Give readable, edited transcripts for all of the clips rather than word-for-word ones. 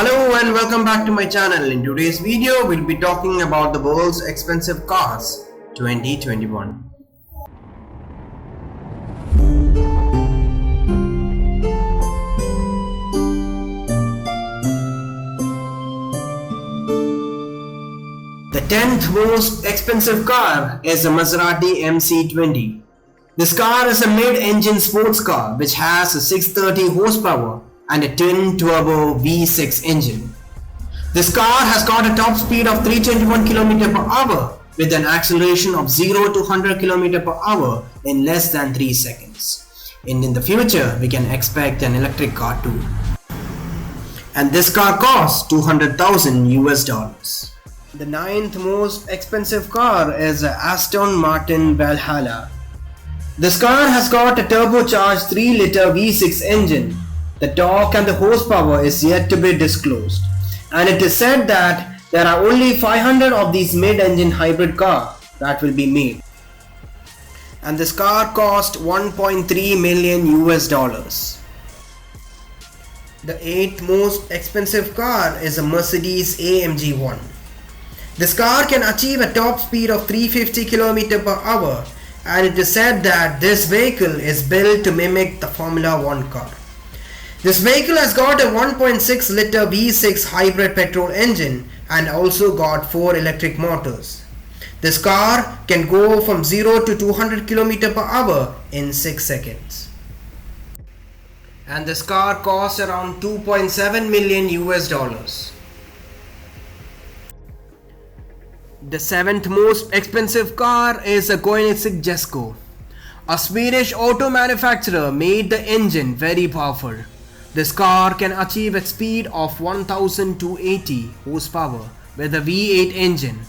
Hello and welcome back to my channel. In today's video, we'll be talking about the world's expensive cars 2021. The 10th most expensive car is the Maserati MC20. This car is a mid-engine sports car which has a 630 horsepower and a twin-turbo V6 engine. This car has got a top speed of 321 km per hour with an acceleration of 0 to 100 km per hour in less than 3 seconds. And in the future, we can expect an electric car too. And this car costs $200,000 US. The 9th most expensive car is the Aston Martin Valhalla. This car has got a turbocharged 3-liter V6 engine. The torque and the horsepower is yet to be disclosed, and it is said that there are only 500 of these mid-engine hybrid cars that will be made. And this car cost $1.3 million US. The 8th most expensive car is a Mercedes AMG 1. This car can achieve a top speed of 350 km per hour, and it is said that this vehicle is built to mimic the Formula 1 car. This vehicle has got a 1.6 liter V6 hybrid petrol engine and also got 4 electric motors. This car can go from 0 to 200 km per hour in 6 seconds. And this car costs around $2.7 million US. The 7th most expensive car is a Koenigsegg Jesko. A Swedish auto manufacturer made the engine very powerful. This car can achieve a speed of 1280 horsepower with a V8 engine.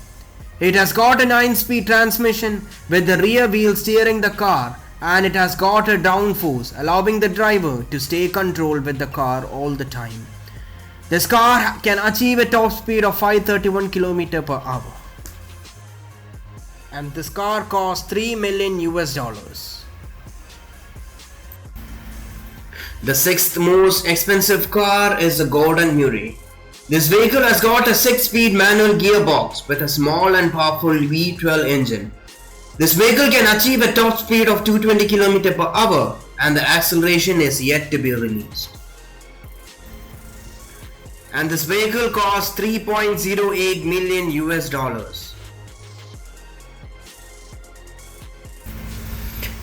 It has got a 9-speed transmission with the rear wheel steering the car, and it has got a downforce allowing the driver to stay controlled with the car all the time. This car can achieve a top speed of 531 km per hour. And this car costs $3 million US. The 6th most expensive car is the Gordon Murray. This vehicle has got a 6-speed manual gearbox with a small and powerful V12 engine. This vehicle can achieve a top speed of 220 km per hour, and the acceleration is yet to be released. And this vehicle costs $3.08 million US.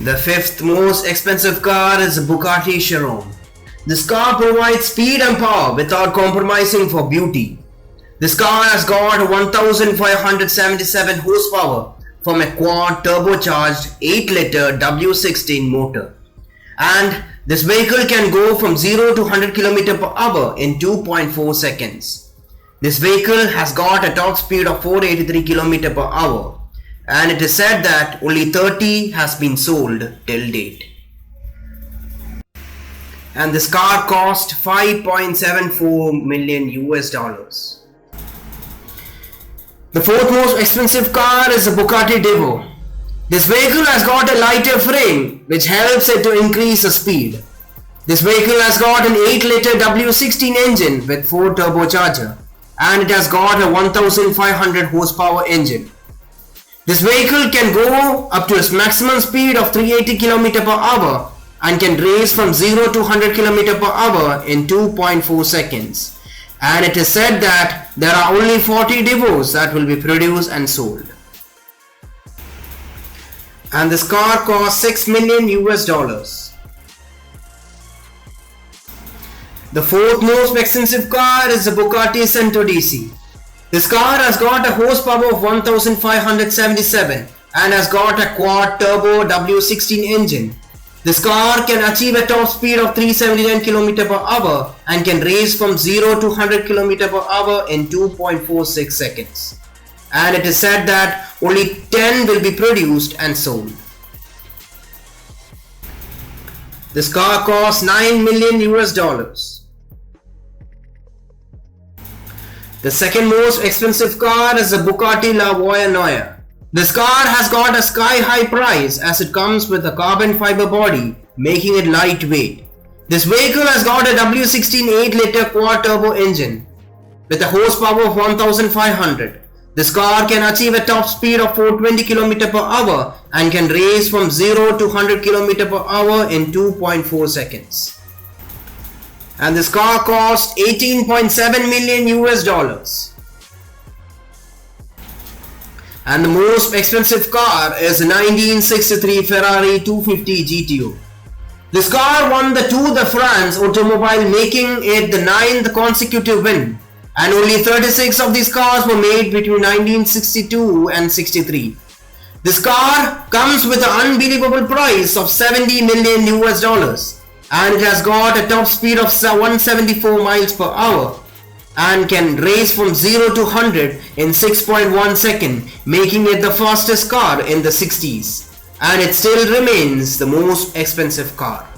The 5th most expensive car is a Bugatti Chiron. This car provides speed and power without compromising for beauty. This car has got 1577 horsepower from a quad turbocharged 8-liter W16 motor. And this vehicle can go from 0 to 100 km per hour in 2.4 seconds. This vehicle has got a top speed of 483 km per hour. And it is said that only 30 has been sold till date. And this car cost $5.74 million US. The 4th most expensive car is the Bugatti Divo. This vehicle has got a lighter frame which helps it to increase the speed. This vehicle has got an 8-liter W16 engine with 4 turbocharger, and it has got a 1500 horsepower engine. This vehicle can go up to its maximum speed of 380 km per hour and can race from 0 to 100 km per hour in 2.4 seconds. And it is said that there are only 40 Divos that will be produced and sold. And this car costs $6 million US. The 4th most expensive car is the Bugatti Centro DC. This car has got a horsepower of 1577 and has got a quad turbo W16 engine. This car can achieve a top speed of 379 km per hour and can race from 0 to 100 km per hour in 2.46 seconds. And it is said that only 10 will be produced and sold. This car costs $9 million US. The 2nd most expensive car is the Bugatti La Voie Neue. This car has got a sky-high price as it comes with a carbon fiber body, making it lightweight. This vehicle has got a W16 8-liter quad turbo engine. With a horsepower of 1500, this car can achieve a top speed of 420 km per hour and can race from 0 to 100 km per hour in 2.4 seconds. And this car cost 18.7 million US dollars. And the most expensive car is a 1963 Ferrari 250 GTO. This car won the Tour de France automobile, making it the 9th consecutive win, and only 36 of these cars were made between 1962 and 63. This car comes with an unbelievable price of 70 million US dollars, and it has got a top speed of 174 miles per hour and can race from 0 to 100 in 6.1 seconds, making it the fastest car in the 60s, and it still remains the most expensive car.